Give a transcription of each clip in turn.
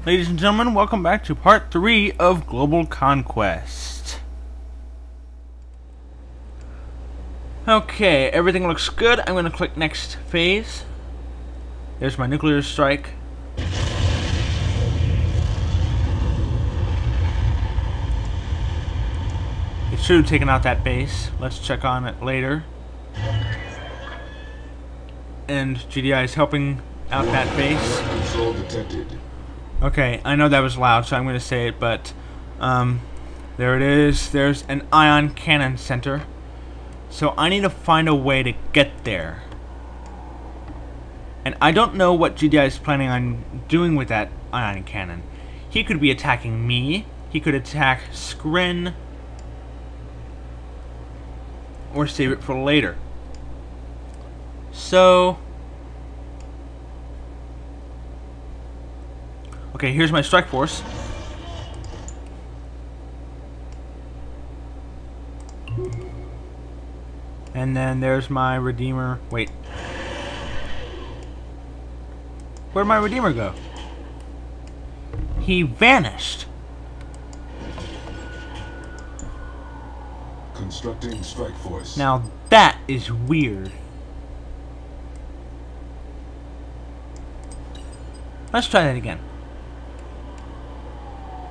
Ladies and gentlemen, welcome back to part 3 of Global Conquest. Okay, everything looks good. I'm going to click next phase. There's my nuclear strike. It should have taken out that base. Let's check on it later. And GDI is helping out that base. Control detected. Okay, I know that was loud, so I'm going to say it, but there it is. There's an ion cannon center. So I need to find a way to get there. And I don't know what GDI is planning on doing with that ion cannon. He could be attacking me. He could attack Skrin. Or save it for later. So... okay, here's my strike force. And then there's my Redeemer. Wait. Where'd my Redeemer go? He vanished. Constructing strike force. Now that is weird. Let's try that again.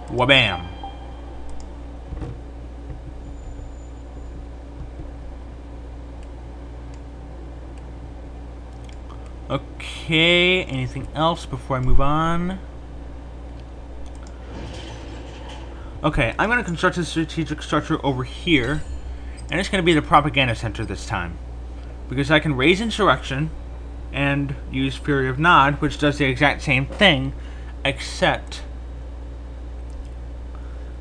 Wabam. Okay, anything else before I move on? Okay, I'm going to construct a strategic structure over here, and it's going to be the propaganda center this time. Because I can raise insurrection and use Fury of Nod, which does the exact same thing, except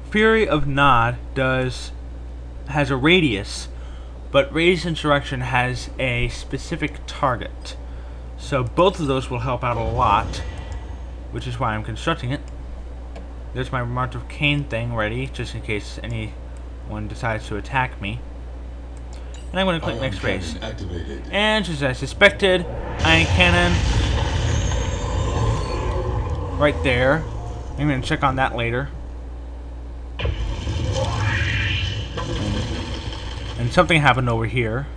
Fury of Nod has a radius, but Raised Insurrection has a specific target. So both of those will help out a lot, which is why I'm constructing it. There's my March of Cain thing ready, just in case anyone decides to attack me. And I'm going to click next phase. And just as I suspected, ion cannon right there. I'm going to check on that later. And something happened over here.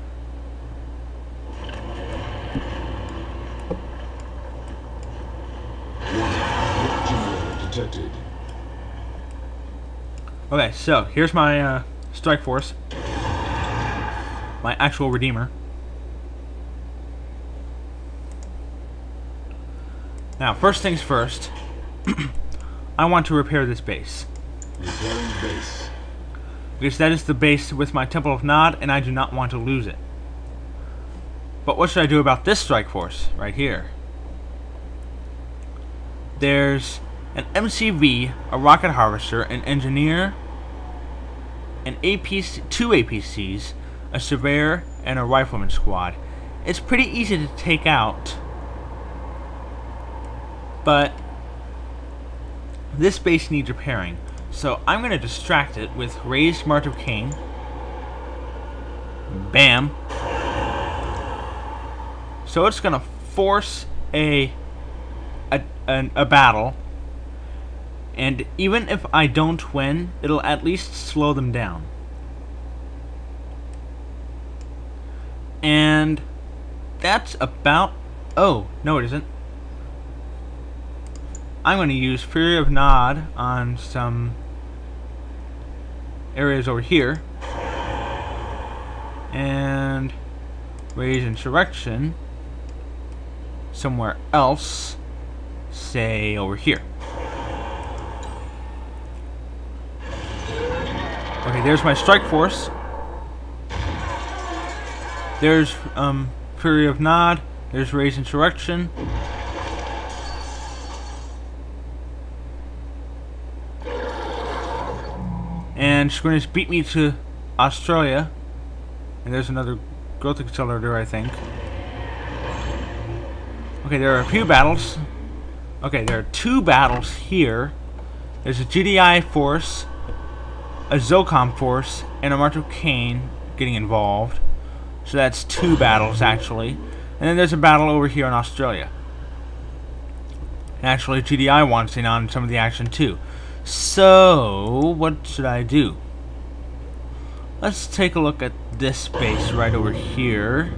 Detected. Okay, so here's my strike force. My actual Redeemer. Now, first things first. I want to repair this base. Repairing base. Because that is the base with my Temple of Nod, and I do not want to lose it. But what should I do about this strike force right here? There's an MCV, a rocket harvester, an engineer, an APC, 2 APCs, a surveyor, and a rifleman squad. It's pretty easy to take out, but this base needs repairing. So I'm going to distract it with Raised March of Cain. Bam. So it's going to force a battle. And even if I don't win, it'll at least slow them down. And that's about... oh, no it isn't. I'm going to use Fury of Nod on some areas over here. And Raise Insurrection somewhere else, say over here. Okay, there's my strike force. There's Fury of Nod. There's Raise Insurrection. And Skrin beat me to Australia. And there's another growth accelerator, I think. Okay, there are a few battles. Okay, there are 2 battles here. There's a GDI force, a Zocom force, and a March of Cain getting involved. So that's 2 battles, actually. And then there's a battle over here in Australia. And actually, GDI wants in on some of the action too. So, what should I do? Let's take a look at this base right over here.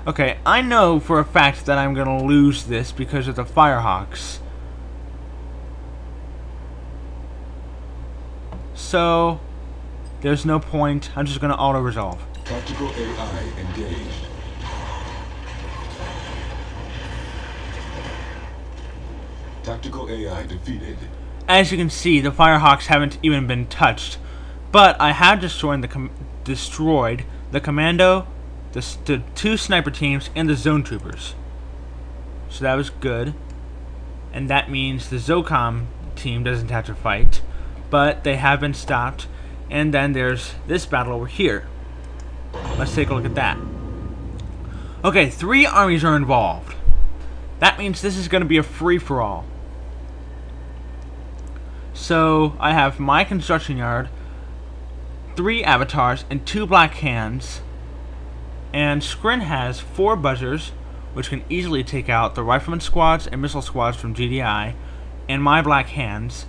Okay, I know for a fact that I'm gonna lose this because of the Firehawks. So, there's no point. I'm just gonna auto-resolve. Tactical AI engaged. Tactical AI defeated. As you can see, the Firehawks haven't even been touched, but I have destroyed the commando, the 2 sniper teams, and the zone troopers. So that was good, and that means the Zocom team doesn't have to fight, but they have been stopped. And then there's this battle over here. Let's take a look at that. Okay, 3 armies are involved. That means this is going to be a free-for-all. So, I have my construction yard, 3 avatars, and 2 black hands. And Skrin has 4 buzzers, which can easily take out the rifleman squads and missile squads from GDI, and my black hands.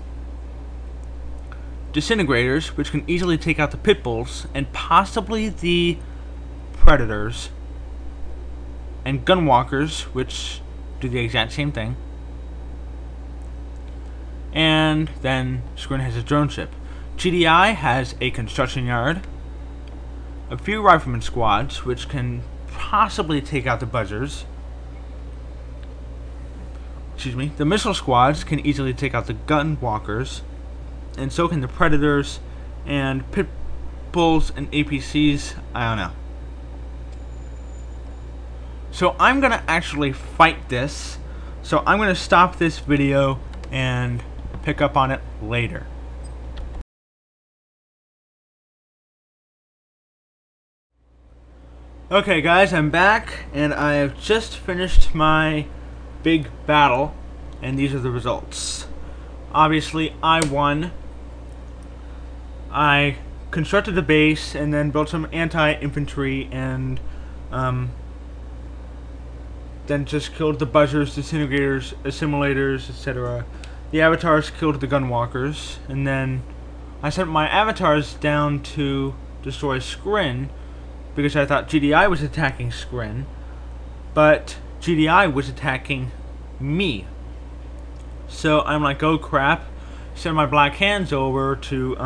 Disintegrators, which can easily take out the pit bulls, and possibly the predators. And gunwalkers, which do the exact same thing. And then Skrin has a drone ship. GDI has a construction yard, a few rifleman squads, which can possibly take out the buzzers. Excuse me. The missile squads can easily take out the gunwalkers, and so can the predators and pit bulls and APCs. I don't know. So I'm gonna actually fight this. So I'm gonna stop this video and pick up on it later. Okay guys, I'm back and I have just finished my big battle, and these are the results. Obviously I won. I constructed the base and then built some anti-infantry and then just killed the buzzers, disintegrators, assimilators, etc. The avatars killed the gunwalkers, and then I sent my avatars down to destroy Skrin because I thought GDI was attacking Skrin, but GDI was attacking me. So I'm like, oh crap, send my black hands over to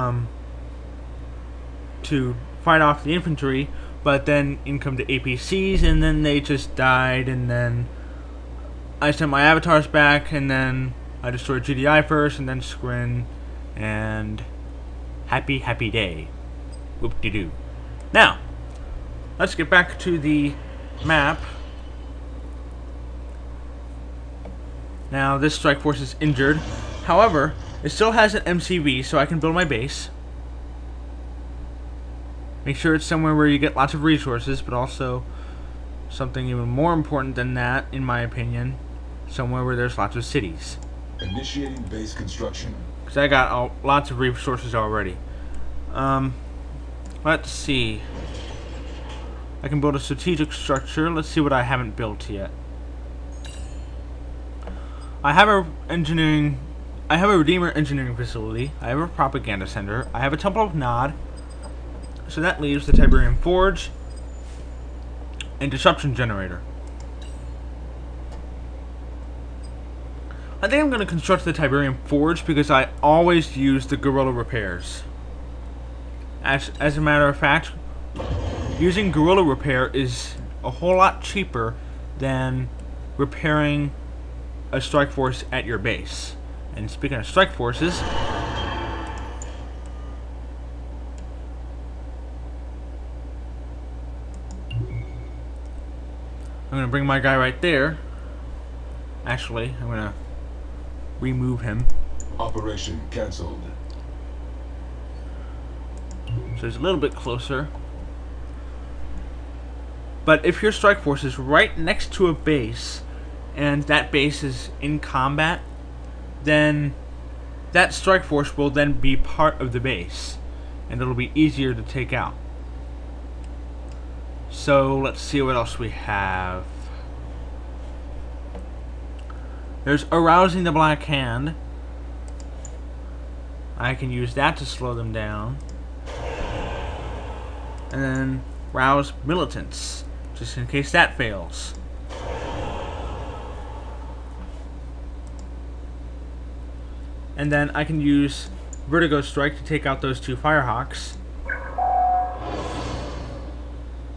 fight off the infantry, but then in come the APCs, and then they just died, and then I sent my avatars back, and then I destroyed GDI first, and then Skrin, and happy day. Whoop-de-doo. Now, let's get back to the map. Now, this strike force is injured. However, it still has an MCV, so I can build my base. Make sure it's somewhere where you get lots of resources, but also something even more important than that, in my opinion, somewhere where there's lots of cities. Initiating base construction. Because I got lots of resources already. Let's see. I can build a strategic structure. Let's see what I haven't built yet. I have a Redeemer engineering facility. I have a propaganda center. I have a Temple of Nod. So that leaves the Tiberium Forge and Disruption Generator. I think I'm going to construct the Tiberium Forge because I always use the guerrilla repairs. As a matter of fact, using guerrilla repair is a whole lot cheaper than repairing a strike force at your base. And speaking of strike forces, I'm going to bring my guy right there. Actually, I'm going to remove him. Operation cancelled. So it's a little bit closer. But if your strike force is right next to a base, and that base is in combat, then that strike force will then be part of the base, and it'll be easier to take out. So let's see what else we have. There's Arousing the Black Hand. I can use that to slow them down. And then Rouse Militants, just in case that fails. And then I can use Vertigo Strike to take out those two Firehawks.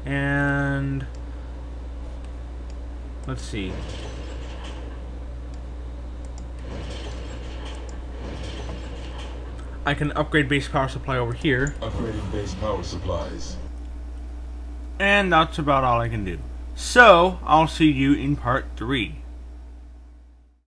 And let's see. I can upgrade base power supply over here. Upgrading base power supplies. And that's about all I can do. So, I'll see you in part 3.